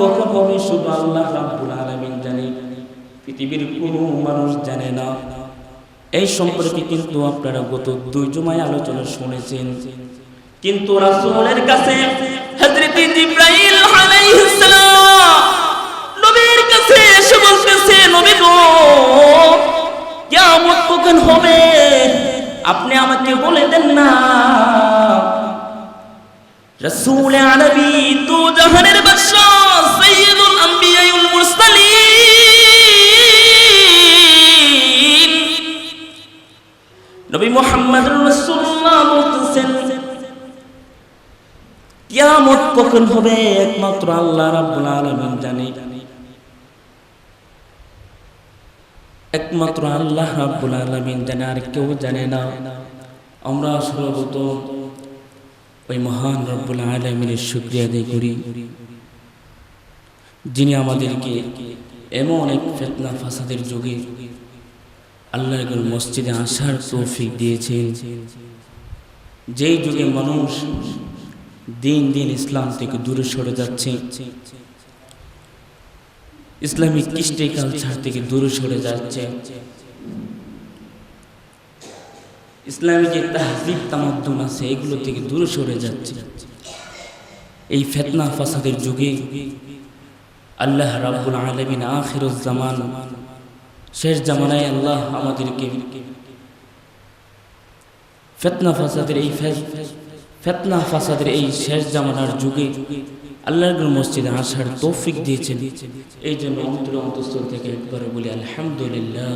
কখন হবে শুধু আল্লাহ রাব্বুল আলামিন জানে, পৃথিবীর কোনো মানুষ জানে না। এই সম্পর্কে কিন্তু আপনারা গত 2 জুমায় আলোচনা শুনেছেন। কিন্তু রাসূলের কাছে হযরত জিবরাইল আলাইহিস সালাম নবীর কাছে এসে বলতেছে, নবী গো, কিয়ামত কখন হবে আপনি আমাকে বলে দেন না। রাসূল আরবি দু জাহানের বাদশা সাইয়্যিদুল আম্বিয়াউল মুরসালিন নবী মুহাম্মদুর রাসূলুল্লাহ বলতেছেন, কিয়ামত কখন হবে একমাত্র আল্লাহ রাব্বুল আলামিন জানে, একমাত্র আল্লাহ রাব্বুল আলামিন জানে, আর কেউ জানে না। আমরা সর্বপ্রথম ওই মহান রব্বুল আলামিনের শুকরিয়া আদায় করি, যিনি আমাদেরকে এমন এক ফিতনা ফাসাদের যুগে আল্লাহর মসজিদে আসার তৌফিক দিয়েছেন, যেই যুগে মানুষ দিন দিন ইসলাম থেকে দূরে সরে যাচ্ছে, ইসলামিক কৃষ্টি কালচার থেকে দূরে সরে যাচ্ছে, ইসলামিক যে তাহজিব তামাদ্দুন আছে এগুলো থেকে দূরে সরে যাচ্ছে। এই ফিতনা ফাসাদের যুগে আল্লাহ রাব্বুল আলামিন আখিরুজ জামান, শেষ জামানায় আল্লাহ আমাদেরকে ফিতনা ফাসাদের এই শেষ জামানার যুগে আল্লাহর মসজিদে আসার তৌফিক দিয়েছেন। এই জন্য অন্তঃস্থল থেকে একবারে বলি আলহামদুলিল্লাহ।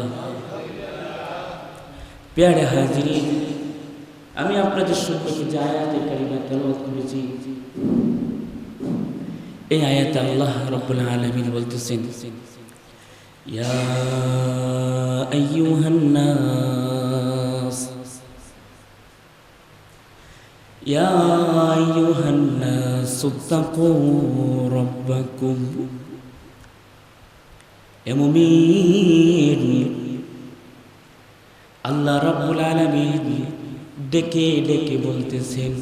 প্যারে হাজিরিন, আমি আপনাদের সম্পর্কে যে আয়াতে কারিমা তেলাওয়াত করেছি, এই আয়াতে আল্লাহ রাব্বুল আলামিন বলতেছেন, ইয়া আইয়ুহান নাস, ইয়া আইয়ুহান নাস ইত্তাকু রাব্বাকুম। এ মুমিন, আল্লাহ রাব্বুল আলামিন ডেকে ডেকে বলতেছেন,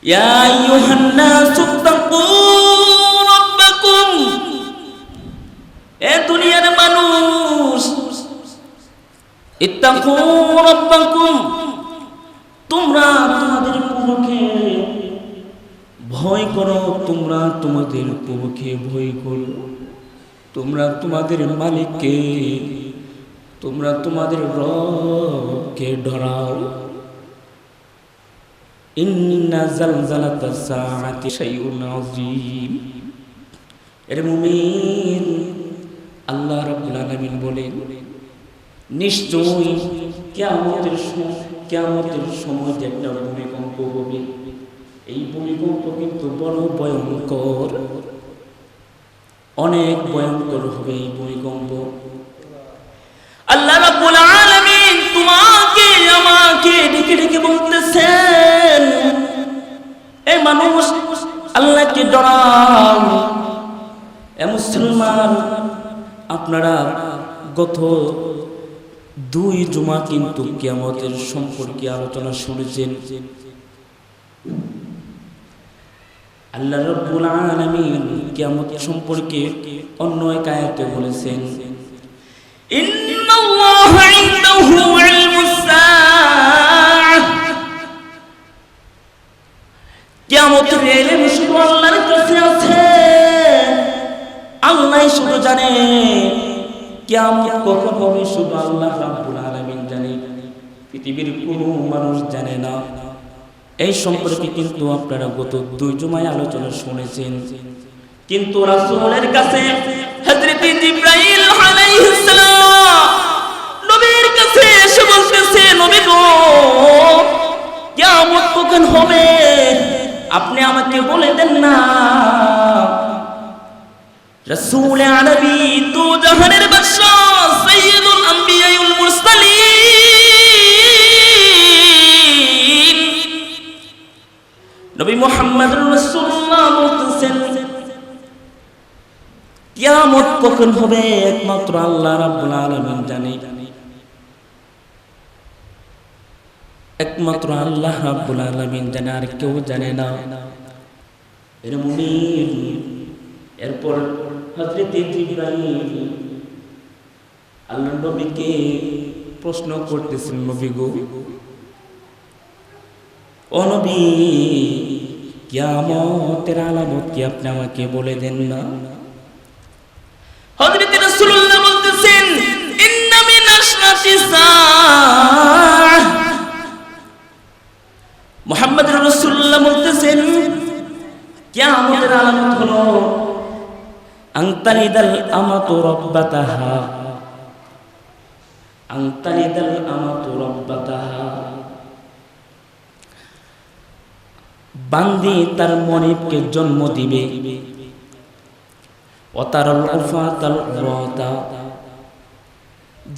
ইয়া আইয়ুহান নাস ইত্তাকু রাব্বাকুম। এ দুনিয়ার মানুষ, ইত্তাকু রাব্বাকুম, তোমরা তোমাদের প্রভুকে ভয় করো, তোমরা তোমাদের প্রভুকে ভয় করো, তোমরা তোমাদের মালিককে, তোমরা তোমাদের রবকে ডরাও। ইন্না জালজালাতাস সাআতি শাইউন আযীম। এর মুমিন, আল্লাহ রাব্বুল আলামিন বলেন, নিশ্চয়ই কিয়ামতের সময় যে একটা ভূমিকম্প হবে, এই ভূমিকম্প কিন্তু বড় ভয়ঙ্কর, অনেক ভয়ঙ্কর হবে এই ভূমিকম্প। আল্লাহ রাব্বুল আলামিন তোমাকে আমাকে ডেকে ডেকে বলতেছেন, এ মানুষ, আল্লাহকে ডরাও। এ মুসলমান, আপনারা গত 2 জুমা কিন্তু কিয়ামতের সম্পর্কে আলোচনা শুনেছেন। আল্লাহ রাব্বুল আলামিন কিয়ামত সম্পর্কে অন্য এক আয়াতে বলেছেন, ইন্নাল্লাহা ইনদাহু ইলমুস সাআহ। কিয়ামতের ইলম শুধু আল্লাহর কাছে আছে, আল্লাহই শুধু জানে। কিয়ামত কখন হবে শুধু আল্লাহ রাব্বুল আলামিন জানে, পৃথিবীর কোনো মানুষ জানে না। এই সম্পর্কে কিন্তু আপনারা গত 2 জুমায় আলোচনা শুনেছেন। কিন্তু রাসূলের কাছে হযরত জিবরাইল আলাইহিস সালাম নবীর কাছে এসে বলতেছে, নবী গো, কিয়ামত কখন হবে আপনি আমাকে বলে দেন না। রাসূল আরবি দু জাহানের বাদশা সাইয়্যিদুল আম্বিয়াউল মুরসালিন নবী মুহাম্মদুর রাসূলুল্লাহ বলতেছেন, কিয়ামত কখন হবে একমাত্র আল্লাহ রাব্বুল আলামিন জানে, একমাত্র আল্লাহ রাব্বুল আলামিন জানে, আর কেউ জানে না। এর মুমিন, এরপর হযরত জিবরাইল আল্লাহর নবীকে প্রশ্ন করতেছেন, নবী গো, ও নবী, কিয়ামতের আলামত কি আপনি আমাকে বলে দেন না? হযরত রাসূলুল্লাহ বলতেছেন, ইন্না মিন আশরাতিস সাআহ। মুহাম্মদ রাসূলুল্লাহ বলতেছেন, কিয়ামতের আলামত হলো আনতালিদাল আমাতু রাব্বাতাহা, আনতালিদাল আমাতু রাব্বাতাহা, বান্দি তার মনিবকে জন্ম দিবে। ওয়াতারাল উফাতাল উরাতা,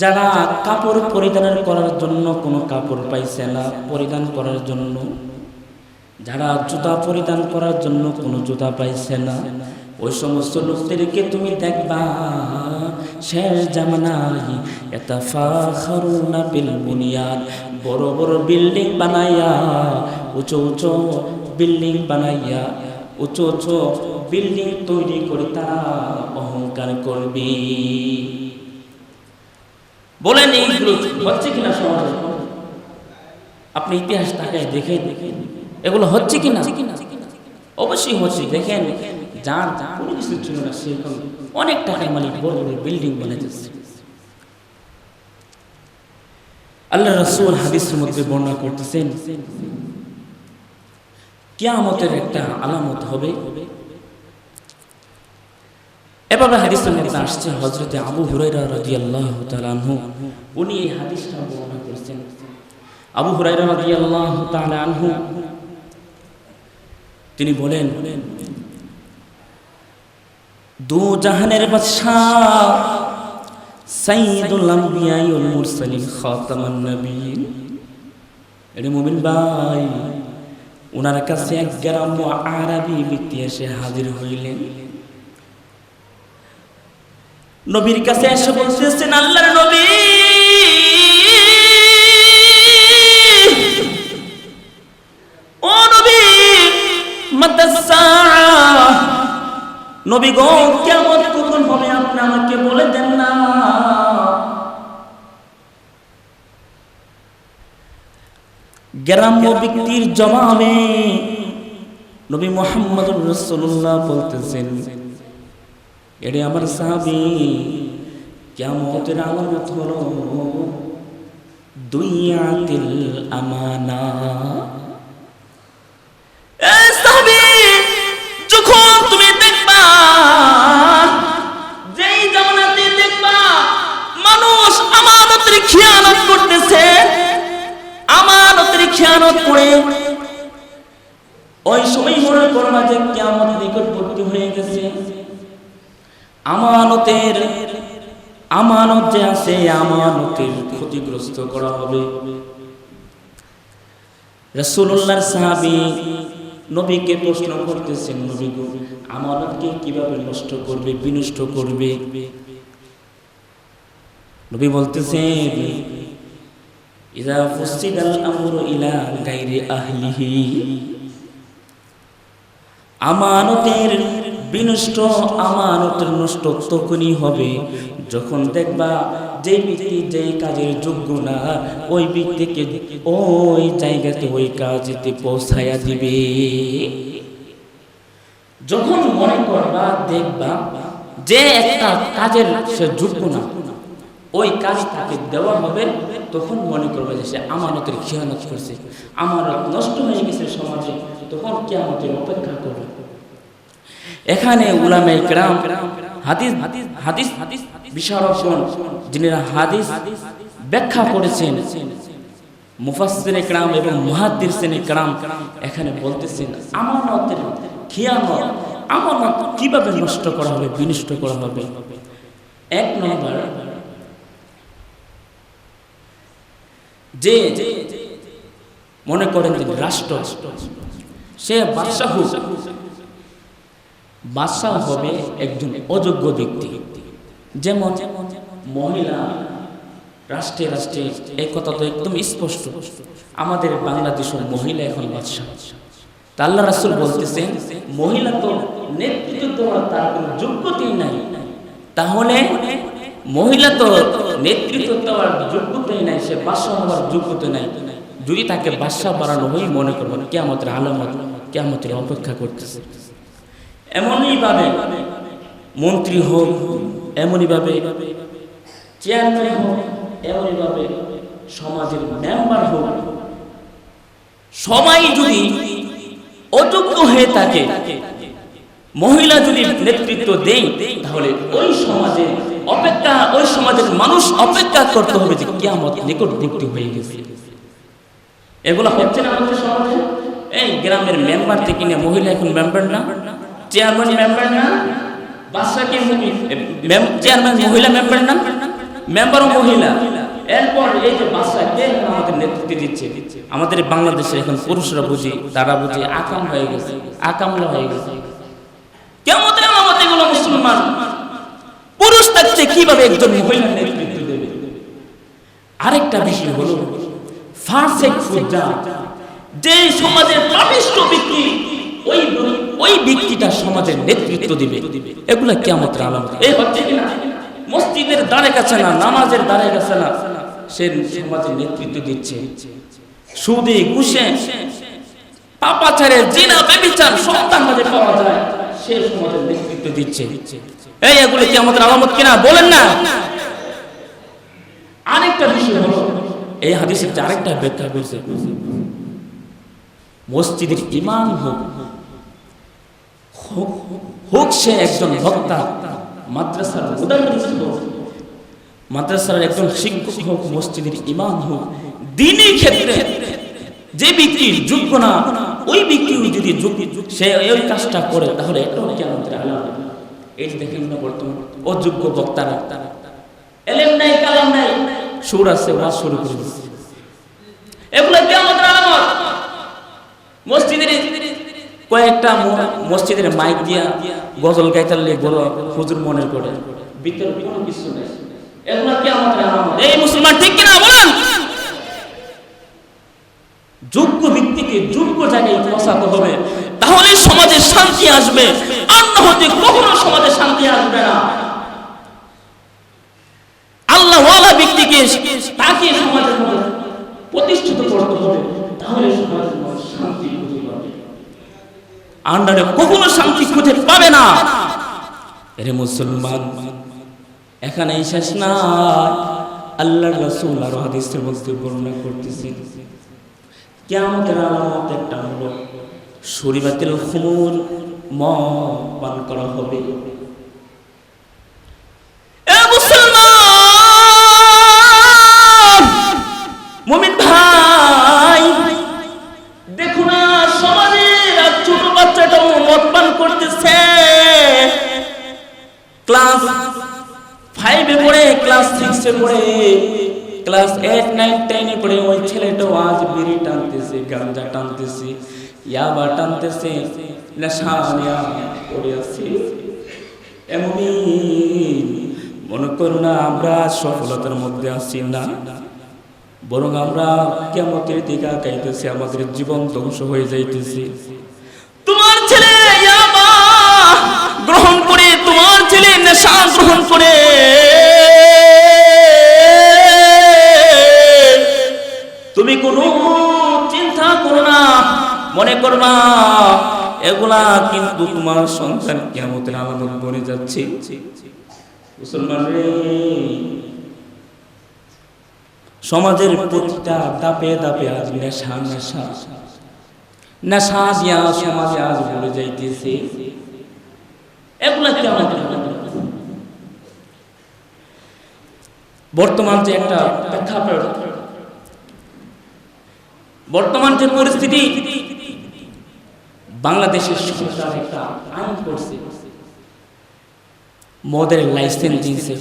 যারা কাপড় পরিধান করার জন্য কোনো কাপড় পাইছে না পরিধান করার জন্য, যারা জুতা পরিধান করার জন্য কোনো জুতা পাইছে না, ওই সমস্ত লোকদেরকে তুমি দেখবা শেষ জামানায় ইয়াতাফাখারুনা বিল বুনিয়ান, বড় বড় বিল্ডিং বানাইয়া, উঁচু উঁচু বিল্ডিং বানাইয়া, উঁচু উঁচু বিল্ডিং তৈরি করে তারা অহংকার করবে। বলেন এইগুলো হচ্ছে কিনা সমাজে? আপনি ইতিহাস তাকায় দেখে এগুলো হচ্ছে কিনা? অবশ্যই হচ্ছে। দেখেন, যার কোনো কিছু ছিল না সে এখন অনেক টাকার মালিক, বড় বড় বিল্ডিং বানাইতেছে। আল্লাহ রাসূল হাদিসের মধ্যে বর্ণনা করতেছেন, কিয়ামতের একটা আলামত হবে। এভাবে হাদিসের মধ্যে আসছে, হযরত আবু হুরায়রা রাদিয়াল্লাহু তাআলা আনহু উনি এই হাদিসটা বর্ণনা করেছেন। আবু হুরায়রা রাদিয়াল্লাহু তাআলা আনহু তিনি বলেন, দু জাহানের বাদশাহ সাইয়্যিদুল আম্বিয়া ওয়াল মুরসালিন খাতামান নবিয়্যিন, এর মুমিন ভাই, ওনার কাছে এক গ্রাম্য আরবি ব্যক্তি এসে হাজির হইলেন। নবীর কাছে এসে বলতেছেন, আল্লাহর নবী, ও নবী, মাতাস সাআহ, নবী গো, কিয়ামত কখন হবে আপনি আমাকে বলে দেন না। গ্রাম্য ব্যক্তির জবাবে নবী মুহাম্মদুর রাসূলুল্লাহ বলতেছেন, এরে আমার সাহাবী, কিয়ামতের আলামত হলো দুইয়াতিল আমানা। এ সাহাবী, যখন তুমি দেখবা, যেই জামানাতে দেখবা মানুষ আমানতের খেয়ানত করতেছে, আমানতের খেয়ানত করে, ওই সময় মনে করবা যে কিয়ামত নিকটবর্তী হয়ে গেছে। আমানত যে আছে, আমানতের ক্ষতিগ্রস্ত করা হবে। রাসূলুল্লাহর সাহাবী নবীকে প্রশ্ন করতেছেন, নবী গো, আমানতকে কিভাবে নষ্ট করবে, বিনষ্ট করবে? নবী বলতেছেন, ইযা ফুসিদাল আমরু ইলা গায়রি আহলিহি, আমানতের বিনষ্ট, আমানতের নষ্ট তখনই হবে যখন দেখবা যে ব্যক্তি যে কাজের যোগ্য না, ওই ব্যক্তিকে ওই জায়গাতে ওই কাজেতে পৌঁছায়া দিবে। যখন মনে করবা, দেখবা যে একটা কাজের সে যোগ্য না, ওই কাজ তাকে দেওয়া হবে, তখন মনে করবে যে সে আমানতের খেয়ানত করছে, আমানত নষ্ট হয়ে গেছে সমাজে, তখন কিয়ামতের অপেক্ষা করবে। এখানে উলামায়ে কেরাম, হাদিস বিশারদগণ, যিনারা হাদিস ব্যাখ্যা করেছেন, মুফাসসিরে কেরাম এবং মুহাদ্দিসিনে কেরাম, এখানে বলতেছেন আমানতের খিয়ানত, আমানত কিভাবে নষ্ট করা হবে, বিনষ্ট করা হবে। এক নম্বর, যে মনে করেন যে রাষ্ট্র, সে বাদশাহ হবে একজন অযোগ্য ব্যক্তি। যেমন মহিলা রাষ্ট্রে রাষ্ট্রে, এই কথা তো একদম স্পষ্ট। আমাদের বাংলাদেশের মহিলা এখন বাদশাহ, তা আল্লাহ রাসূল বলতেছেন মহিলা তো নেতৃত্ব দেওয়ার তার কোনো যোগ্যতাই নাই, তাহলে মহিলা তো নেতৃত্ব দেওয়ার যোগ্যতাই নাই, সে বাদশা হওয়ার যোগ্যতা নাই। যদি তাকে বাদশা বানানো হয় মনে করবেন কিয়ামতের আলামত, কিয়ামতের অপেক্ষা করতেছে। এমনই ভাবে মন্ত্রী হোক, এমনই ভাবে চেয়ারম্যান হোক, এমনই ভাবে সমাজের মেম্বার হোক, সবাই যদি অযোগ্য হয়ে থাকে, মহিলা যদি নেতৃত্ব দেয়, তাহলে ওই সমাজের মানুষ অপেক্ষা করতে হবে যে কিয়ামত নিকটবর্তী হয়ে গেছে। এগুলো হচ্ছে না আমাদের সমাজে। এই গ্রামের মেম্বার থেকে নিয়ে মহিলা এখন মেম্বার না, চেয়ারম্যান মেম্বার না, বাদশাকে চেয়ারম্যান মহিলা মেম্বার না, মেম্বারও মহিলা। এরপর এই যে বাদশাকে আমাদের নেতৃত্ব দিচ্ছে, আমাদের বাংলাদেশে এখন পুরুষরা বুঝি, তারা বুঝি আকাম হয়ে গেছে, আকামলা হয়ে গেছে। কিয়ামতের আলামত এগুলো। মুসলমান পুরুষ থাকতে কিভাবে একজন মহিলা নেতৃত্ব দেবে? আরেকটা বিষয় হলো ফাসিক ফুজ্জার, যে সমাজের পাপিষ্ঠ ব্যক্তি, ওই ব্যক্তিটা সমাজের নেতৃত্ব দিবে। এগুলা কিয়ামতের আলামত। এই হচ্ছে কিনা মসজিদের দ্বারে কাছে না, নামাজের দ্বারে কাছে না, সে সমাজের নেতৃত্ব দিচ্ছে। সুদে ঘুষে পাপাচারে জিনা ব্যভিচার সন্তান মাঝে পাওয়া যায়, সে সমাজের নেতৃত্ব দিচ্ছে। এই এগুলো কিয়ামতের আলামত কিনা বলেন না? আরেকটা বিষয় হলো এই হাদিসের আরেকটা ব্যাখ্যা করছে, মসজিদের ইমাম হোক সে একজন বক্তা, মাদ্রাসার মুদাররিস হোক, মাদ্রাসার একজন শিক্ষক হোক, মসজিদের ইমাম হোক, দ্বীনি ক্ষেত্রে যে ব্যক্তি যোগ্য না, ওই ব্যক্তি যদি সে ওই কাজটা করে, তাহলে এটাও কিয়ামতের আলামত। এই যে দেখেন না বর্তমান অযোগ্য বক্তারা, এলেম নাই কালাম নাই, সুর আছে ওয়াজ শুরু করে দিচ্ছে। এগুলো কিয়ামতের আলামত। কয়েকটা মসজিদের মাইক দিয়া গজল গাইতালে বড় হুজুর মনে করে, ভিতরে কোনো কিছু নেই। এগুলো কিয়ামতের আলামত। এই মুসলমান ঠিক কিনা বলেন? যোগ্য ব্যক্তিকে যোগ্য জায়গায় পৌঁছাতে হবে, তাহলে সমাজে শান্তি আসবে, আর না হতে কখনো সমাজে শান্তি আসবে না। আল্লাহওয়ালা ব্যক্তিকে তাকে সমাজের মধ্যে প্রতিষ্ঠিত করতে হবে, তাহলে সমাজের মধ্যে শান্তি খুঁজে পাবে। আন্ডারে কখনো শান্তি খুঁজে পাবে না। এরে মুসলমান, এখানে শেষ না, আল্লাহর রাসূল আর হাদিসের মধ্যে বর্ণনা করতেছেন কিয়ামতের আলামত একটা হলো শরীবাতিল খুমুর, মদ পান করা হবে। এ মুসলমান মুমিন ভাই, দেখো না সমাজের ছোট বাচ্চাটা মদ পান করতেছে, ক্লাস 5 পড়ে, ক্লাস 6 পড়ে, ক্লাস 8, 9, 10 পড়ে ওই ছেলেটা আজ বিড়ি টানতেছে, গাঁজা টানতেছে, ইয়াবা টানতেছে, নেশা নিয়া পড়ে আছে। এমনই মনে করো না আমরা সফলতার মধ্যে আছি না, বরং আমরা কিয়ামতের দিকে আগাইতেছি, আমাদের জীবন ধ্বংস হয়ে যাইতেছে। তোমার ছেলে ইয়াবা গ্রহণ করে, তোমার ছেলে নেশা গ্রহণ করে, তুমি কোনো চিন্তা করো না, মনে করবা এগুলা কিন্তু তোমার সন্তান কিয়ামতের আলামত বনে যাচ্ছে। মুসলমান রে, সমাজের প্রতিটা ধাপে ধাপে আজ নেশা নেশা নেশা দিয়া সমাজে আজ বলে যাইতেছে। এগুলা কিয়ামতের আলামত। বর্তমান যে একটা প্রেক্ষাপট, বর্তমান যে পরিস্থিতি, বাংলাদেশের সরকার একটা আইন করছে, মদের লাইসেন্স দিয়েছে,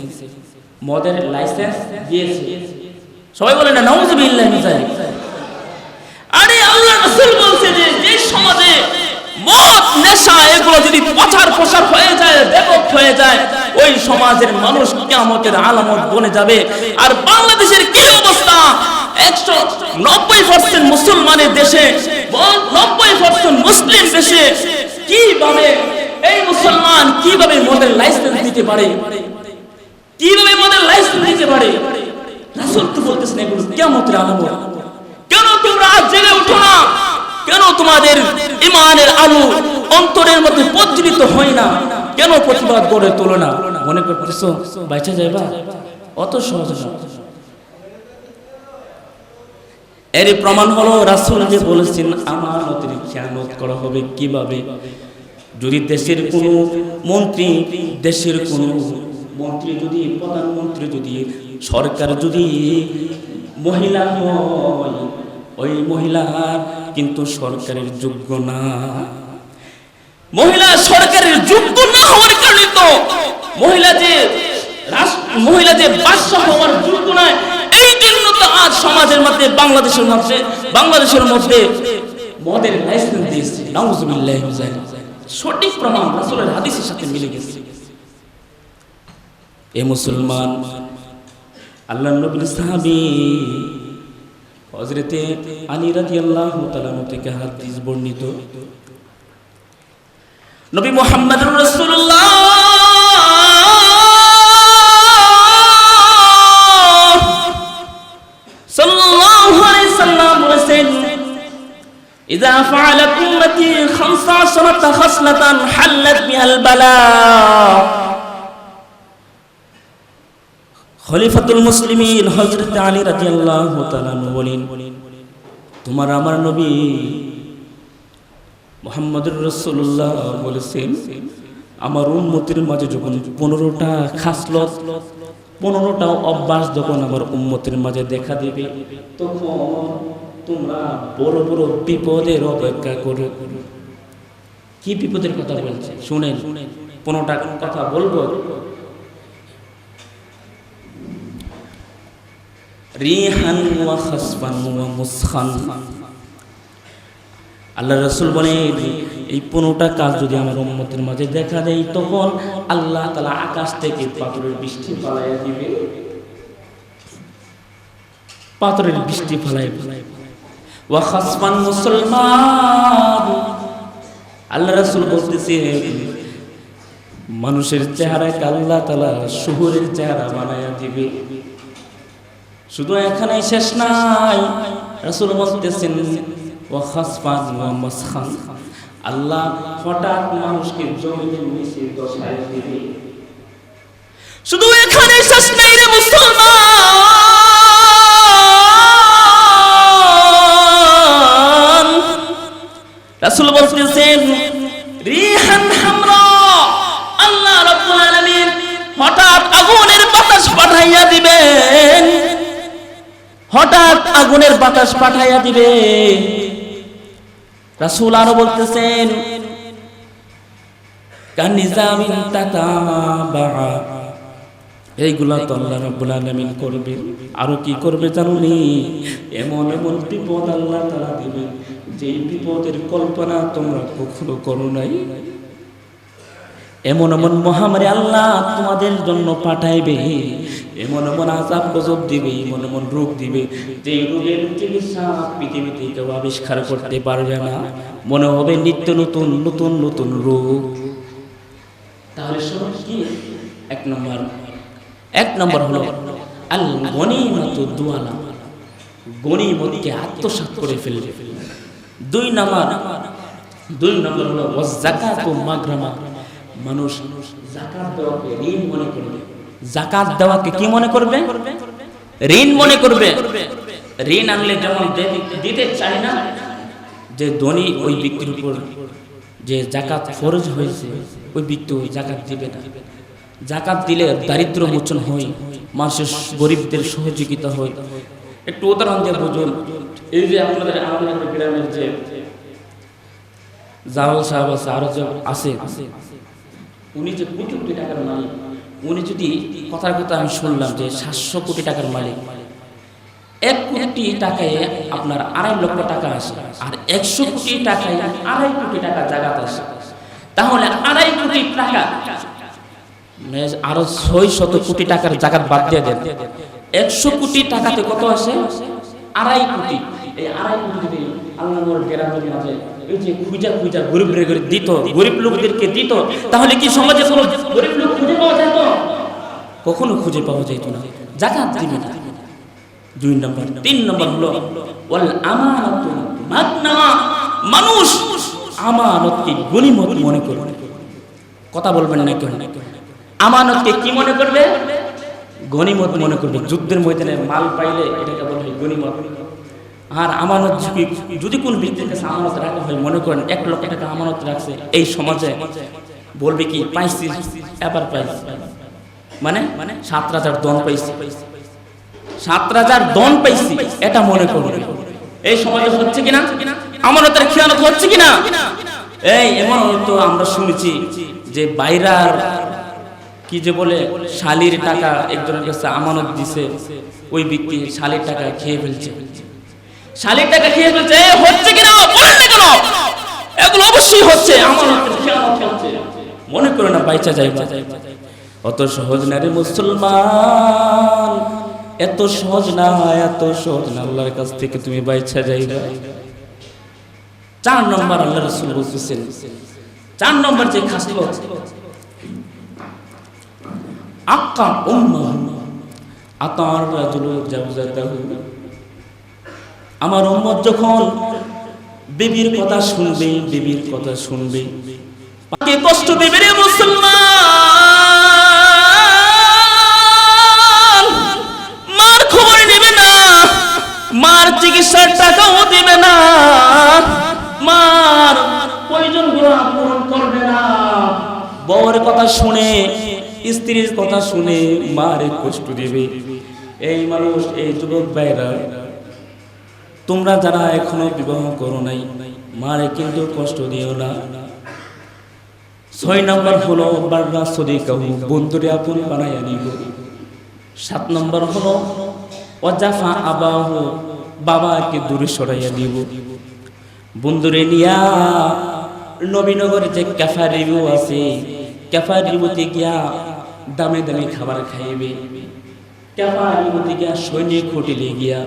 মদের লাইসেন্স দিয়েছে। সবাই বলে না নাউযুবিল্লাহি মিন যালিক। আরে আল্লাহর রাসূল বলছে যে যে সমাজে মদ নেশা এগুলো যদি প্রচার প্রসার হয়ে যায়, ব্যাপক হয়ে যায়, ওই সমাজের মানুষ কিয়ামতের আলামত বনে যাবে। আর বাংলাদেশের কি অবস্থা, 190% মুসলমানের দেশে, 90% মুসলিম দেশে কিভাবে এই মুসলমান কিভাবে মদের লাইসেন্স দিতে পারে? কিভাবে মদের লাইসেন্স দিতে পারে? রাসূল তো বলতেছেন এগুলো কিয়ামতের আলামত। কেন তোমরা আজ জেগে উঠো না? কেন তোমাদের ঈমানের আলো অন্তরের মধ্যে প্রজ্বলিত হয় না? কেন প্রতিবাদ করে তোলো না? মনে করতেছো বাইচা যাইবা? অত সহজ না। এর প্রমাণ হলো রাসূল যে বলেছেন আমানতের খেয়ানত করা হবে কিভাবে? যদি দেশের কোনো মন্ত্রী, দেশের কোনো মন্ত্রী যদি, প্রধানমন্ত্রী যদি, সরকার যদি মহিলা হয়, ওই মহিলা কিন্তু সরকারের যোগ্য না। মহিলা সরকারের যোগ্য না হওয়ার কারণে তো মহিলা যে বাদশা হওয়ার যোগ্য নয়। এই জন্য তো আজ সমাজের মধ্যে, বাংলাদেশের মধ্যে মদের লাইসেন্স দিয়েছে। নাউজুবিল্লাহি মিন যালিক। সঠিক প্রমাণ রাসূলের হাদিসের সাথে মিলে গেছে। এ মুসলমান, আল্লাহর নবীর সাহাবী হযরতে আলী রাদিয়াল্লাহু তাআলা থেকে হাদিস বর্ণিত, নবী মুহাম্মদুর রাসূলুল্লাহ সাল্লাল্লাহু আলাইহি সাল্লাম বলেছেন, ইযা ফাআলাত উম্মতি 15 খাসলাতান হাল্লাত বিহাল বালা। খলিফাতুল মুসলিমিন হযরত আলী রাদিয়াল্লাহু তাআলা বলেন, তোমার আমার নবী মুহাম্মদুর রাসূলুল্লাহ বলেছেন, আমার উম্মতের মাঝে যখন 15টা খাসলত, 15টা অভ্যাস যখন আমার উম্মতের মাঝে দেখা দেবে, তখন তোমরা বড় বড় বিপদের অপেক্ষা করো। কি বিপদের কথা বলছে শুনেন, 15টা কথা বলবো। রিহান ওয়া খাসফান ওয়া মুসখান। আল্লাহ রাসূল বলেন, এই 15টা কাজ যদি আমার উম্মতের মাঝে দেখা দেয়, তখন আল্লাহ তাআলা আকাশ থেকে পাথরের বৃষ্টি ফলাইয়া দিবে। পাথরের বৃষ্টি ফলাইয়া। ওয়া খাসফান মুসলমান। আল্লাহ রাসূল বলতেছে, মানুষের চেহারাকে আল্লাহ তাআলা শুহুরের চেহারা বানাইয়া দিবে। শুধু এখানেই শেষ নাই, রাসূল বলতেছেন ওয়া খাসফান ওয়া মাসখান। আল্লাহ হঠাৎ মানুষকে জমিনের নিচে বসায় দিবে। শুধু এখানেই শেষ নাই রে মুসলমান। রাসূল বলতেছেন রিহান হামরা। আল্লাহ রাব্বুল আলামিন হঠাৎ আগুনের বাতাস পাঠাইয়া দিবেন। হঠাৎ আগুনের বাতাস পাঠাইয়া দিবে। রাসূল আরো বলতেছেন কানিজামিন তাতাবা। এইগুলা তো আল্লাহ রাব্বুল আলামিন করবে। আরো কি করবে জানুনি? এমন এমন বিপদ আল্লাহ তাআলা দিবে, যে বিপদের কল্পনা তোমরা কখনো করো নাই। এমন এমন মহামারী আল্লাহ তোমাদের জন্য পাঠাইবে, এমন এমন আযাব গজব দিবে, এমন এমন রোগ দিবে, যে রোগের চিকিৎসা পৃথিবীতে কেউ আবিষ্কার করতে পারবে না। মনে হবে নিত্য নতুন নতুন নতুন রোগ। তাহলে সব কি? এক নম্বর হলো আল গনিমাতু দুআলা। গনিমতকে আত্মসাৎ করে ফেলবে। দুই নম্বর হলো ওয়াযাকাতু মাগরামা। মানুষ যাকাত দেওয়াকে ঋণ মনে করবে। যাকাত দেওয়াকে কি মনে করবে? ঋণ মনে করবে। ঋণ আনলে যেমন দিতে চায় না, যে ধনী ওই ব্যক্তির উপর যে যাকাত ফরজ হয়েছে, ওই ব্যক্তি ওই যাকাত দিবে না। যাকাত দিলে দারিদ্র মোচন হয়, মানুষের গরিবদের সহযোগিতা হয়। একটু উদাহরণ দিয়ে বুঝুন। এই যে আমাদের গ্রামের যে জালাল সাহেব আছে, আরো যে আছে, উনি যে কোটি কোটি টাকার মালিক, উনি যদি কথার কথা আমি শুনলাম যে 700 কোটি টাকার মালিক, 1 কোটি টাকায় আপনার 2.5 লক্ষ টাকা আসে, আর 100 কোটি টাকায় 2.5 কোটি টাকা জাকাত আসে। তাহলে 2.5 কোটি টাকা আরো 600 কোটি টাকার জাকাত বাদ দিয়ে দেন, 100 কোটি টাকাতে কত আসে? 2.5 কোটি। এই 2.5 কোটি যদি আল্লাহর গ্রামের মাঝে এই যে খুঁজা গরিবদের করে দিত, গরিব লোকদেরকে দিত, তাহলে কি সমাজে কোনো গরিব লোক খুঁজে পাওয়া যেত? কখনো খুঁজে পাওয়া যেত না। যাকাত দিবে না। 2 নম্বর। 3 নম্বর হলো ওয়াল আমানাতু মাগনামা। মানুষ আমানতকে গনিমত মনে করবে। কথা বলবেন না কেন? আমানতকে কি মনে করবে? গনিমত মনে করবে। যুদ্ধের ময়দানে মাল পাইলে এটাকে বলা হয় গনিমত। আর আমানত যদি কোন ব্যক্তির কাছে আমানত রাখা হয়, মনে করেন 1 লক্ষ টাকা আমানত রাখছে, এই সমাজে বলবে কি পাইছি, এবার পাইছি, মানে 7,000 দন পাইছি, 7,000 দন পাইছি, এটা মনে করবে। এই সমাজে হচ্ছে কিনা? আমানতের খেয়ানত হচ্ছে কিনা? এই এমন তো আমরা শুনেছি যে বাইরার কি যে বলে শালির টাকা একজনের কাছে আমানত দিছে, ওই ব্যক্তি শালির টাকা খেয়ে ফেলছে, শালির টাকা খেয়ে ফেলছে। হচ্ছে কিনা বলেন না কেন? এগুলো অবশ্যই হচ্ছে, আমানতের খেয়ানত হচ্ছে। মনে করো না বাইচা যাইবা, অত সহজ না রে মুসলমান, এত সহজ না, এত সহজ না আল্লাহর কাছ থেকে তুমি বাইচা যাইবা। 4 নম্বর আল্লাহ রাসূল বলতেছেন, 4 নম্বর যে খাসলত, আক্কা উম্মাহ আতার রাজুলু জাওজাতাহু। আমার উম্মত যখন বিবির কথা শুনবে, বিবির কথা শুনবে, পাকে কষ্ট দেবে রে মুসলমান। মার খবর নেবে না, মার চিকিৎসার টাকাও দেবে না, মার প্রয়োজনগুলো পূরণ করবে না। বউয়ের কথা শুনে, স্ত্রীর কথা শুনে মারে কষ্ট দিবে। এই মানুষ, এই যুবক ভাইরা, তোমরা যারা এখনো বিবাহ করো নাই, মারে কিন্তু কষ্ট দিও না। 6 নম্বর হলো বাররা সদিকাহু, বন্ধুরে আপন বানাইয়া নিব। 7 নম্বর হলো ওয়াজাফা আবাহু, বাবাকে দূরে সরাইয়া দিব। বন্ধুরে নিয়া নবীনগরে যে ক্যাফে রিভিউ আছে, ক্যাফে রিভিউতে গিয়া দামে দামে খাবার খাইবে, ক্যাফে রিভিউতে গিয়া সৈনিক হোটেলে গিয়া,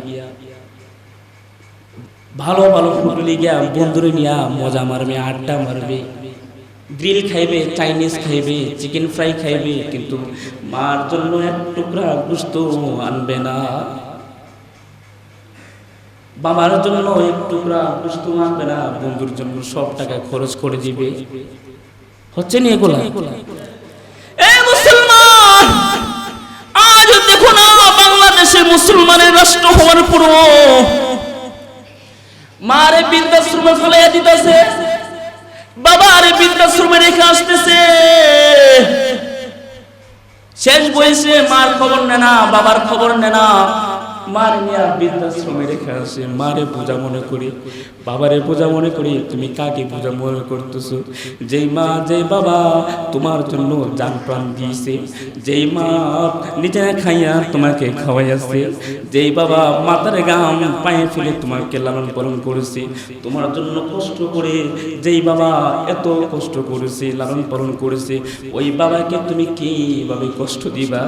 ভালো ভালো হোটেলে গিয়া বন্ধুরে নিয়া মজা মারবে, আড্ডা মারবে, গ্রিল খাইবে, চাইনিজ খাইবে, চিকেন ফ্রাই খাইবে, কিন্তু মার জন্য 1 টুকরা গোশত আনবে না। বাবার জন্য 1 টুকরা গোশত আনবে না, বন্ধুর জন্য সব টাকা খরচ করে দিবে। হচ্ছে না এগুলা? এই মুসলমান, আজ দেখো না বাংলাদেশে মুসলমানের রাষ্ট্র হওয়ার পরও মারে বৃদ্ধাশ্রমে ফেলাইয়া দিতেছে, বাবারে বৃদ্ধাশ্রমে রেখে আসতেছে। শেষ বয়সে মার খবর নেয় না, বাবার খবর নেয় না, মার নিয়ে বৃদ্ধাশ্রমে রেখে আসে। মারে পূজা মনে করি, বাবারে পূজা মনে করি। তুমি কাকে পূজা মনে করতেছো? যেই মা, যেই বাবা তোমার জন্য জান প্রাণ দিয়েছে, যেই মা নিজে খাইয়া তোমাকে খাওয়াইয়াছে, যেই বাবা মাথার গাম পায়ে ফেলে তোমাকে লালন পালন করেছে, তোমার জন্য কষ্ট করে যেই বাবা এত কষ্ট করেছে, লালন পালন করেছে, ওই বাবাকে তুমি কিভাবে কষ্ট দিবা?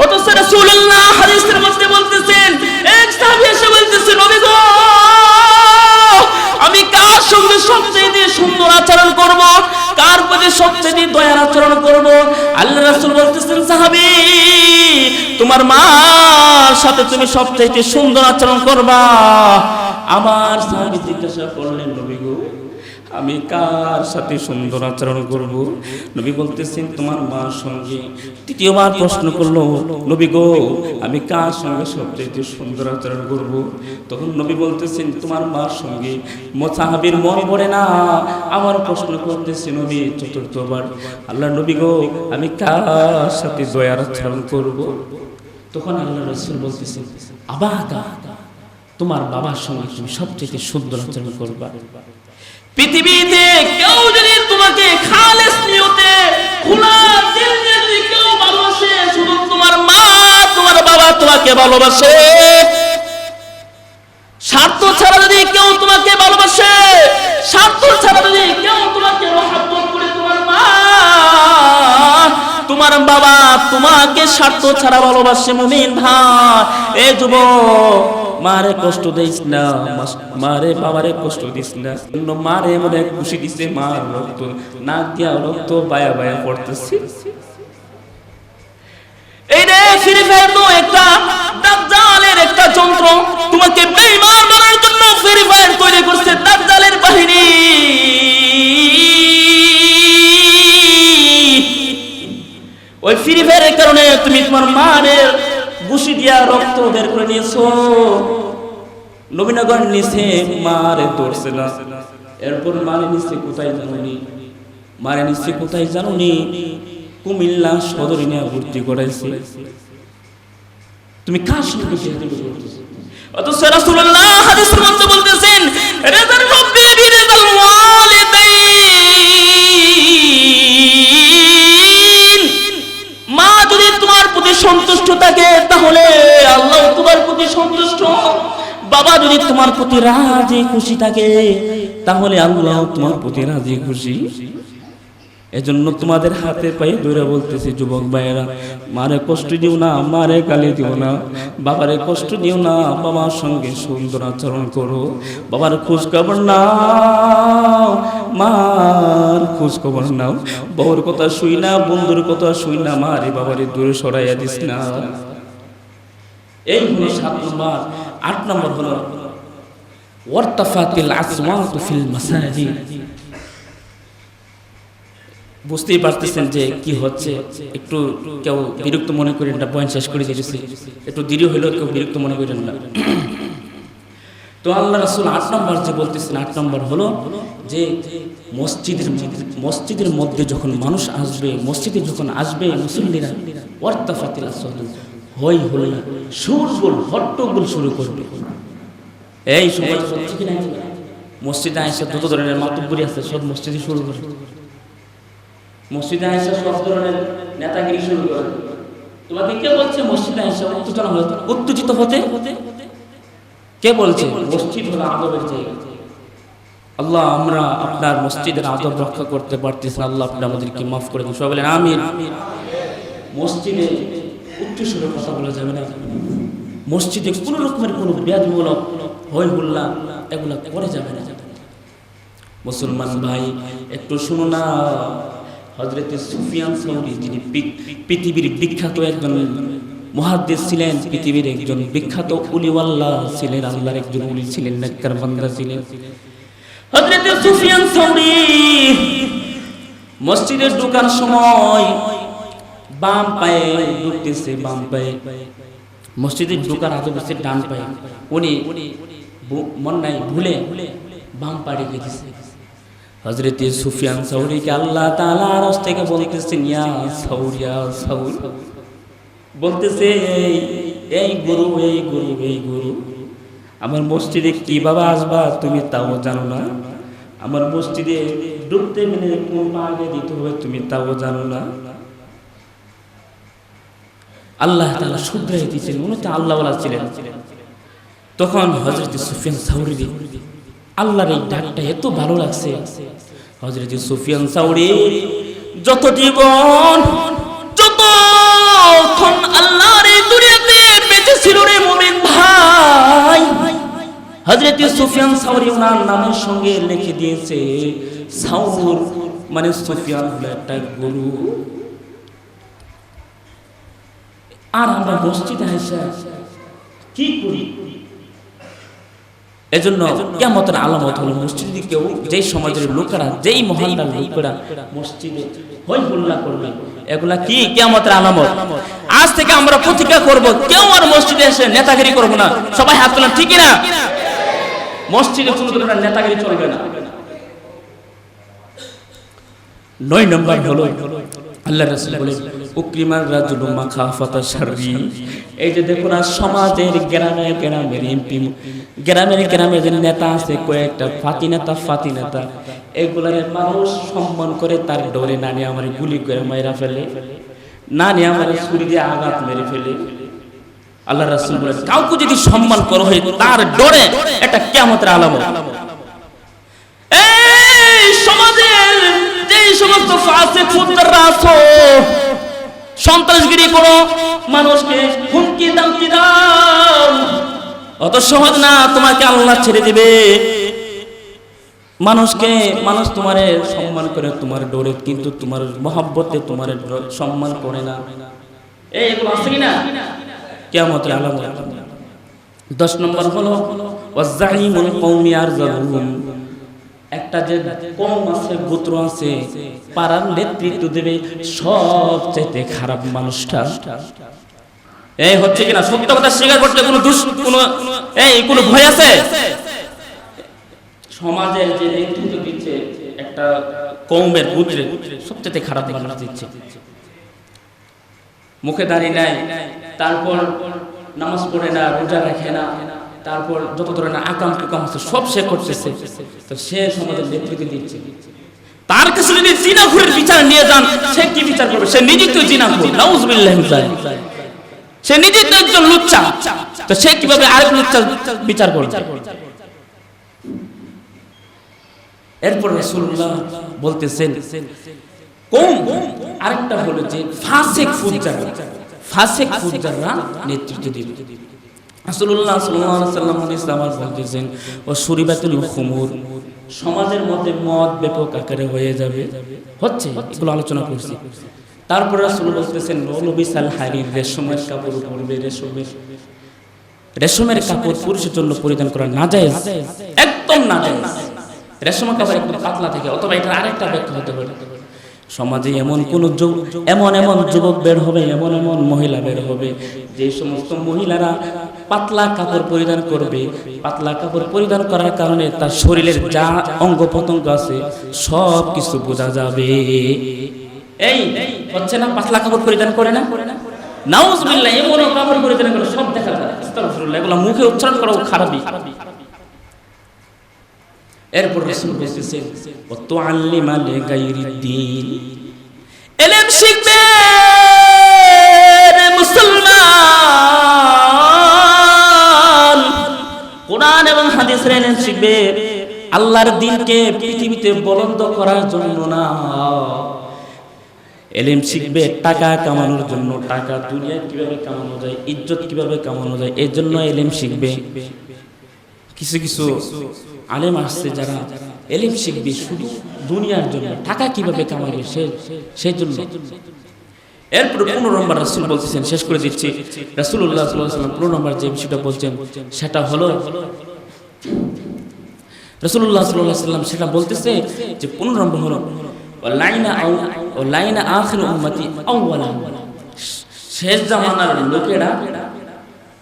অথচ রাসূলুল্লাহ হাদিসের মধ্যে বলতেছেন, এক সাহাবী এসে বলতেছেন, নবী গো, আমি কার সঙ্গে সবচেয়ে সুন্দর আচরণ করব, কার প্রতি সবচেয়ে দয়ার আচরণ করব? আল্লাহ রাসূল বলতেছেন, সাহাবী, তোমার মার সাথে তুমি সবচেয়ে সুন্দর আচরণ করবা। আমার সাহাবী জিজ্ঞাসা করলেন, নবী গো, আমি কার সাথে সুন্দর আচরণ করব? নবী বলতেছেন, তোমার মার সঙ্গে। তৃতীয়বার প্রশ্ন করলো, নবী গো, আমি কার সঙ্গে সবচেয়ে সুন্দর আচরণ করব? তখন নবী বলতেছেন, তোমার মার সঙ্গে। সাহাবীর মন পড়ে না, আমার প্রশ্ন করতেছে নবী চতুর্থবার, আল্লাহ নবী গো, আমি কার সাথে দয়ার আচরণ করব? তখন আল্লাহ রাসূল বলতেছেন, আবাকা, তোমার বাবার সঙ্গে তুমি সবচেয়ে সুন্দর আচরণ করবা। পৃথিবীতে কেউ যদি তোমাকে খালেস নিয়তে খোলা দিল দিয়ে যদি কেউ ভালোবাসে, শুধু তোমার মা, তোমার বাবা তোমাকে ভালোবাসে। স্বার্থ ছাড়া যদি কেউ তোমাকে ভালোবাসে, স্বার্থ ছাড়া যদি কেউ তোমাকে মহব্বত করে, তোমার মা, তোমার তোমার বাবা তোমাকে স্বার্থ ছাড়া ভালোবাসে মুমিন ভাই। এ যুবক, মারে কষ্ট দিস না, মারে বাবারে কষ্ট দিস না। মারে মনে খুশি দিছে, মার রক্ত নাক দিয়া রক্ত বায়া বায়া পড়তেছে। এই রে ফ্রি ফায়ার তো একটা দাজ্জালের একটা যন্ত্র, তোমাকে বেঈমান বানানোর জন্য ফ্রি ফায়ার তৈরি করছে দাজ্জালের বাহিনী। ওই ফ্রি ফায়ারের কারণে তুমি তোমার মায়ের ঘুষি দিয়া রক্ত বের করে নিয়েছো। নবীনগর নিচে মারে ধরছে না, এরপর মারে নিচে কোথায় জানুনি, মারে নিচে কোথায় জানুনি, কুমিল্লা সদরে নিয়ে ভর্তি করাইছে। তুমি কার সঙ্গে বিয়ে করতেছো? অথচ রাসূলুল্লাহ হাদিসের মধ্যে বলতেছেন, রিদার রব্বি বিরিদাল ওয়ালিদাইন। মা যদি তোমার প্রতি সন্তুষ্ট থাকে তাহলে আল্লাহ তোমার প্রতি সন্তুষ্ট। বাবা যদি তোমার প্রতি রাজি খুশি থাকে তাহলে আল্লাহ তোমার প্রতি রাজি খুশি। এজন্য তোমাদের হাতে পায়ে ধরে বলতেছি যুবক ভাইয়েরা, মারে কষ্ট দিও না, মারে গালি দিও না, বাবারে কষ্ট দিও না, বাবার সঙ্গে সুন্দর আচরণ করো, বাবার খোঁজ খবর নাও, মার খোঁজ খবর নাও। বউর কথা শুই না, বন্ধুর কথা শুই না, মারে বাবারে দূরে সরাইয়া দিস না। এই হলো 7 নম্বর। 8 নম্বর হলো ওয়ারতাফাতিল আসওয়াতু ফিল মাসাজিদ। বুঝতেই পারতেছেন যে কি হচ্ছে, একটু কেউ বিরক্ত মনে করেন না, পয়েন্ট শেষ করে দিয়েছি, একটু দেরি হইলেও কেউ বিরক্ত মনে করেন না। তো আল্লাহ রাসূল 8 নম্বর যে বলতেছেন, 8 নম্বর হলো যে মসজিদের মধ্যে যখন মানুষ আসবে, মসজিদে যখন আসবে মুসল্লিরা, ওয়ারতাফাতিল আসওয়াতু, হই হল্লা, শোরগোল হট্টগোল শুরু করবে। এই সময় হচ্ছে কি না, মসজিদে আয়েশা যত ধরনের মাতব্বরি আছে সব মসজিদে শুরু করে, মসজিদে আয়েশা সব ধরনের নেতাগিরি শুরু করে। তোমাকে কে বলছে মসজিদে আয়েশা উত্তেজিত হতে? কে বলছে? মসজিদ হলো আদবের জায়গা। আল্লাহ, আমরা আপনার মসজিদের আদব রক্ষা করতে পারতেছি না, আল্লাহ আপনি আমাদেরকে মাফ করে দিন। সবাই বলেন আমিন। মসজিদে উচ্চ সুরে কথা বলা যাবে না, মসজিদে কোনো রকমের কোনো বেয়াদবিমূলক হই হুল্লা এগুলা করে যাবে না। মুসলমান ভাই একটু শুনো না, হযরতে সুফিয়ান সাউরি, যিনি পৃথিবীর বিখ্যাত একজন মুহাদ্দিস ছিলেন, পৃথিবীর একজন বিখ্যাত ওলিওয়াল্লাহ ছিলেন, আল্লাহর একজন ওলি ছিলেন, নেককার বান্দা ছিলেন। হযরতে সুফিয়ান সাউরি মসজিদে ঢোকার সময় বাম পায়ে ঢুকতেছে, বাম পায়ে মসজিদে ঢোকার আগে বসে ডান পায়ে, উনি মন নাই ভুলে বাম পা রেখে দিয়েছে। হযরতে সুফিয়ান সাউরিকে আল্লাহ তাআলা আরশ থেকে বলতেছেন, ইয়া সাউর, ইয়া সাউর, বলতেছে এই গুরু, এই গুরু, এই গুরু, আমার মসজিদে কিভাবে আসবা তুমি তাও জানো না, আমার মসজিদে ঢুকতে গেলে কোন পা আগে দিতে হবে তুমি তাও জানো না। আল্লাহ তাআলা শুধরাই দিয়েছেন, উনি তো আল্লাহওয়ালা ছিলেন। তখন হযরতে সুফিয়ান সাউরি আল্লাহর এই ডাকটা এত ভালো লাগছে। হযরতে সুফিয়ান সাউরি যত জীবন, যতক্ষণ আল্লাহর এই দুনিয়াতে বেঁচে ছিল রে মুমিন ভাই, হযরতে সুফিয়ান সাউরি ওনার নামের সঙ্গে লিখে দিয়েছে সাউর, মানে সুফিয়ান হলো একটা গুরু। আর আমরা মসজিদে আয়েশা কি করি? এজন্য কিয়ামতের আলামত হলো মসজিদে কেউ, যেই সমাজের লোকেরা, যেই মহল্লার লোকেরা মসজিদে হই হুল্লা করবে, এগুলা কি কিয়ামতের আলামত। আজ থেকে আমরা প্রতিজ্ঞা করব, কেউ আর মসজিদে এসে নেতাগিরি করব না। সবাই হাত তোলেন, ঠিক না? মসজিদে কোনো ধরনের নেতাগিরি চলবে না। 9 নম্বর হলো আল্লাহ রাসূল বলেন, উকরিমার রাজুলু মাখাফাতা শাররি। এই যে দেখো না, সমাজের গ্রামের এমপি, গ্রামের যে নেতা আছে, কয়েকটা ফাতি নেতা, এগুলার মানুষ সম্মান করে, তার ডরে না নিয়ে আমার গুলি করে মাইরা ফেলে, না নিয়ে আমার ছুরি দিয়ে আঘাত মেরে ফেলে। আল্লাহ রাসূল বলেন, কাউকে যদি সম্মান করা হয় তার ডরে, এটা কিয়ামতের আলামত। এই সমাজের যেই সমস্ত ফাসিক ফুজ্জাররা আছো, সন্ত্রাসগিরি করো, মানুষকে হুমকি দামকি দাও, অত সহজ না। তোমাকে আল্লাহ ছেড়ে দিবে। মানুষ তোমারে সম্মান করে তোমার ডোরে, কিন্তু তোমার মহব্বতে তোমার সম্মান করে না। এইগুলো আছে কিনা কিয়ামতের আলামত। 10 নম্বর হলো ওয়াজাইমুল কওমি আরজালুহুম, একটা যে কওম আছে, গোত্র আছে, পাড়ার নেতৃত্ব দেবে সবচেয়ে খারাপ মানুষটা। এই হচ্ছে কিনা সত্য কথা স্বীকার করতে কোনো ভয় আছে? সমাজের যে নেতৃত্ব দিচ্ছে একটা কওমের গোত্রে সবচেয়ে খারাপ মানুষ দিচ্ছে। মুখে দাঁড়িয়ে নাই, তারপর নামাজ পড়ে না, রোজা রাখে না, তারপর যত ধরনের আকাম কুকাম আছে সব সে করতেছে, তো সে সমাজের নেতৃত্ব দিচ্ছে। তার কাছে যদি জিনাখোরের বিচার নিয়ে যান, সে কি বিচার করবে? সে নিজেই তো জিনাখোর, নাউজুবিল্লাহি মিন যালিক। সে নিজেই তো একজন লুচ্চা, তো সে কিভাবে আরেক লুচ্চা বিচার করবে? এরপর রাসূলুল্লাহ বলতেছেন কওম আরেকটা হলো যে ফাসিক ফুজ্জাররা নেতৃত্ব দিবে। রাসূলুল্লাহ সাল্লাল্লাহু আলাইহি ওয়াসাল্লাম হাদিসে আমার বলতেছেন ও সুরিবাতুল খুমুর, সমাজের মধ্যে মদ ব্যাপক আকারে হয়ে যাবে, হচ্ছে, এগুলো আলোচনা করছি। তারপর রাসূলুল্লাহ বলতেছেন লুবিসাল হারির, রেশমের কাপড় পরবে, রেশমের কাপড় পুরুষের জন্য পরিধান করা নাজায়েজ, একদম নাজায়েজ। রেশমের কাপড় একদম পাতলা থাকে, অথবা এটা আরেকটা ব্যাখ্যা হতে পারে। সমাজে এমন যুবক বের হবে, এমন মহিলা বের হবে, যে সমস্ত মহিলারা পাতলা কাপড় পরিধান করবে। পাতলা কাপড় পরিধান করার কারণে তার শরীরের যা অঙ্গ প্রত্যঙ্গ আছে সব কিছু বোঝা যাবে। এই হচ্ছে না, পাতলা কাপড় পরিধান করে না, নাউজুবিল্লাহ, এমন কাপড় পরিধান করে সব দেখা যায়। আস্তাগফিরুল্লাহ, এগুলো মুখে উচ্চারণ করা খারাপই। এরপর রাসূল বলতেছেন ও তুআল্লিমা লিগাইরিদ্দিন, ইলম শিখবে মুসলমান, কোরআন এবং হাদিসের ইলম শিখবে, আল্লাহর দ্বীনকে পৃথিবীতে বুলন্দ করার জন্য না। ইলম শিখবে টাকা কামানোর জন্য, টাকা দুনিয়া কিভাবে কামানো যায়, ইজ্জত কিভাবে কামানো যায়, এই জন্য ইলম শিখবে। কিছু আলেম আসছে যারা ইলম শিখবে শুধু দুনিয়ার জন্য, টাকা কিভাবে কামাবে সেই জন্য। এরপর 15 নম্বর রাসূল বলতেছেন, শেষ করে দিচ্ছি, রাসূলুল্লাহ সাল্লাল্লাহু আলাইহি ওয়াসাল্লাম 15 নম্বর যে বিষয়টা বলছেন সেটা হলো, রাসূলুল্লাহ সাল্লাল্লাহু আলাইহি ওয়াসাল্লাম সেটা বলতেছে যে 15 নম্বর হলো লাইনা আখির উম্মতি আউওয়ালা, শেষ জামানার লোকেরা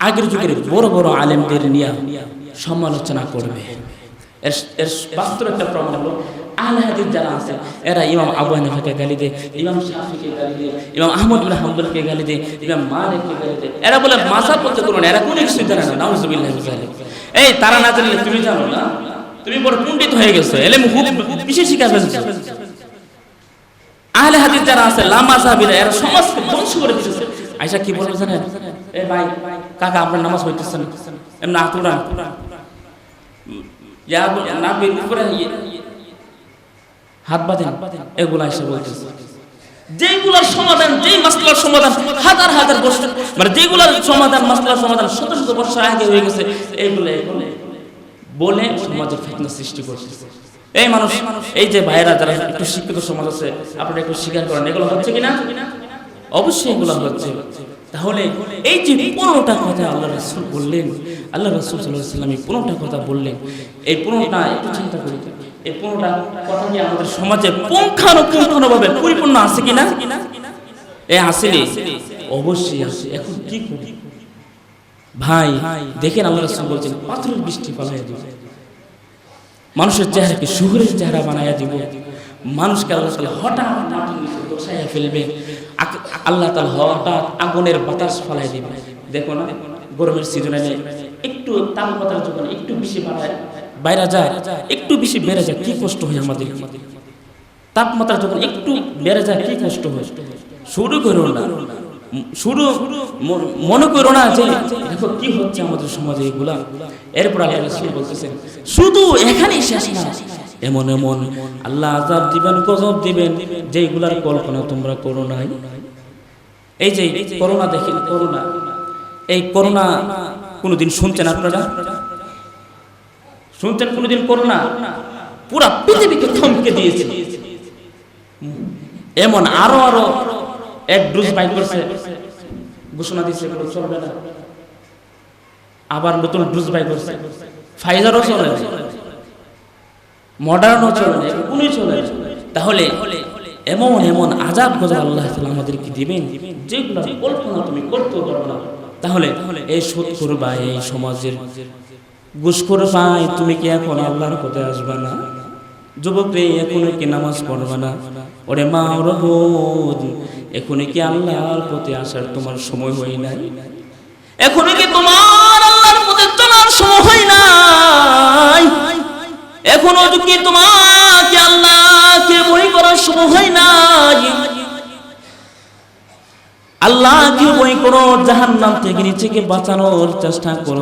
আগের যুগের বড় বড় আলেমদের নিয়ে সমালোচনা করবে। এর বাস্তব একটা প্রমাণ হলো আহলে হাদিস যারা আছে এরা ইমাম আবু হানিফাকে গালি দেয়, ইমাম শাফিকে গালি দেয়, ইমাম আহমদ বিন হাম্বলকে গালি দেয়, ইমাম মালিককে গালি দেয়। এরা বলে মাযহাব বলতে কোনো না, এরা কোনো কিছু জানে না, নাউজুবিল্লাহি মিন যালিক। এই তারা না জানলে তুমি জানো না, তুমি বড় পণ্ডিত হয়ে গেছো, ইলম খুব বেশি শিখা ফেলছো। আহলে হাদিস যারা আছে লা মাযহাবিরা, এরা সমাজকে ধ্বংস করে দিতেছে। আয়েশা কি বলবে জানেন? এই ভাই কাকা আপনার নামাজ হইতেছে না, এমন আতুরা ইয়া না বের করে হাত বাঁধেন, এগুলা এসে বলতেছে। যেগুলোর সমাধান, যেই মাসলার সমাধান হাজার বছর, মানে যেগুলোর সমাধান, মাসলার সমাধান 1700 বছর আগে হয়ে গেছে, এইগুলো বলে সমাজে ফিতনা সৃষ্টি করতেছে। এই মানুষ, এই যে ভাইরা যারা একটু শিক্ষিত সমাজ আছে, আপনারা একটু স্বীকার করেন এগুলো হচ্ছে কিনা? অবশ্যই এগুলো হচ্ছে। তাহলে এই যে 15টা কথা আল্লাহ রাসূল বললেন, আল্লাহ রাসূল সাল্লাল্লাহু আলাইহি ওয়াসাল্লাম এই 15টা কথা বললেন, এই 15টা একটু চিন্তা করি, এই 15টা কথা কি আমাদের সমাজে পুঙ্খানুপুঙ্খভাবে পরিপূর্ণ আছে কিনা? আসেনি? অবশ্যই আছে। এখন কি করি ভাই? দেখেন আল্লাহ রাসূল বলছেন পাথরের বৃষ্টি ফলাইয়া দিব, মানুষের চেহারাকে শুহুরের চেহারা বানাইয়া দিব, মানুষকে আল্লাহ তাআলা হঠাৎ মাটির নিচে বসাইয়া ফেলবে, আল্লাহ তাআলা হঠাৎ আগুনের বাতাস ফলাই দিবে। দেখো না গরমের সিজনে একটু তাপমাত্রা যখন একটু বেশি বাইরে যায়, একটু বেশি বেড়ে যায়, কি কষ্ট হয় আমাদের। তাপমাত্রা যখন একটু বেড়ে যায় কি কষ্ট হয়। শুরু করো না, মনে করো না যে দেখো কি হচ্ছে আমাদের সমাজে এগুলা। এরপর আল্লাহ রাসূল বলতেছেন শুধু এখানেই শেষ না, এমন আল্লাহ আযাব দিবেন, গজব দিবেন, যেগুলার কল্পনা তোমরা করো নাই। এই যে করোনা দেখেন, করোনা, এই করোনা কোনোদিন শুনছেন আপনারা? শুনছেন কোনোদিন করোনা? পুরা পৃথিবীকে থমকে দিয়েছে। এমন আরো আরো এক ডোজ বাই করছে, ঘোষণা দিচ্ছে এগুলো চলবে না, আবার নতুন ডোজ বাই করছে। ফাইজারও চলে, মডার্নও চলে, কোনই চলে। তাহলে এমন এমন আযাব গজব আল্লাহ তাআলা আমাদেরকে দিবেন যেগুলো কল্পনা তুমি করতেও পারবে না। তাহলে এই সুদখোর ভাই, এই সমাজের ঘুষখোর ভাই, তুমি কি এখন আল্লাহর পথে আসবে না? যুবক রে, এখন কি নামাজ পড়বে না? ওরে মা, ওরে বোন, এখন কি আল্লাহর পথে আসার তোমার সময় হয় নাই? এখন কি তোমার আল্লাহর পথে চলার সময় হয় নাই? এখনো কি তোমাকে আল্লাহকে ভয় করার সময় হয় নাই? আল্লাহকে ভয় করো, জাহান্নাম থেকে নিজেকে বাঁচানোর চেষ্টা করো।